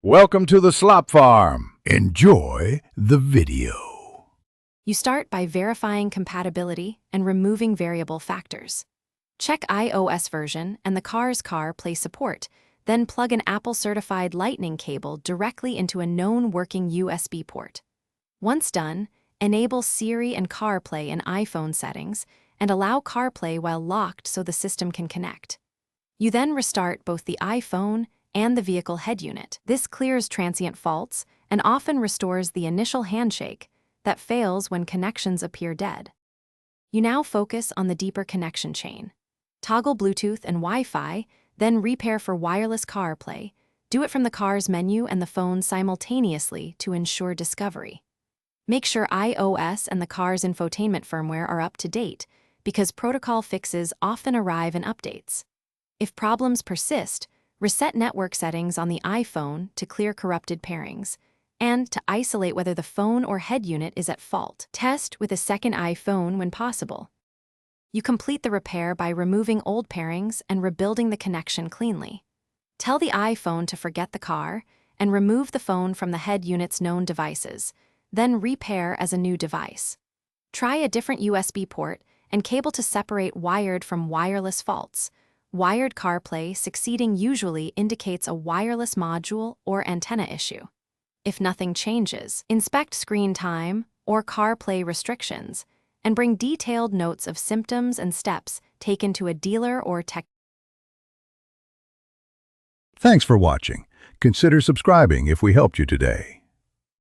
Welcome to the Slop Farm. Enjoy the video. You start by verifying compatibility and removing variable factors. Check iOS version and the car's CarPlay support, then plug an Apple-certified Lightning cable directly into a known working USB port. Once done, enable Siri and CarPlay in iPhone settings and allow CarPlay while locked so the system can connect. You then restart both the iPhone and the vehicle head unit. This clears transient faults and often restores the initial handshake that fails when connections appear dead. You now focus on the deeper connection chain. Toggle Bluetooth and Wi-Fi, then repair for wireless CarPlay. Do it from the car's menu and the phone simultaneously to ensure discovery. Make sure iOS and the car's infotainment firmware are up to date, because protocol fixes often arrive in updates. If problems persist, reset network settings on the iPhone to clear corrupted pairings, and to isolate whether the phone or head unit is at fault. Test with a second iPhone when possible. You complete the repair by removing old pairings and rebuilding the connection cleanly. Tell the iPhone to forget the car and remove the phone from the head unit's known devices, then repair as a new device. Try a different USB port and cable to separate wired from wireless faults. Wired CarPlay succeeding usually indicates a wireless module or antenna issue. If nothing changes, inspect screen time or CarPlay restrictions and bring detailed notes of symptoms and steps taken to a dealer or tech. Thanks for watching. Consider subscribing if we helped you today.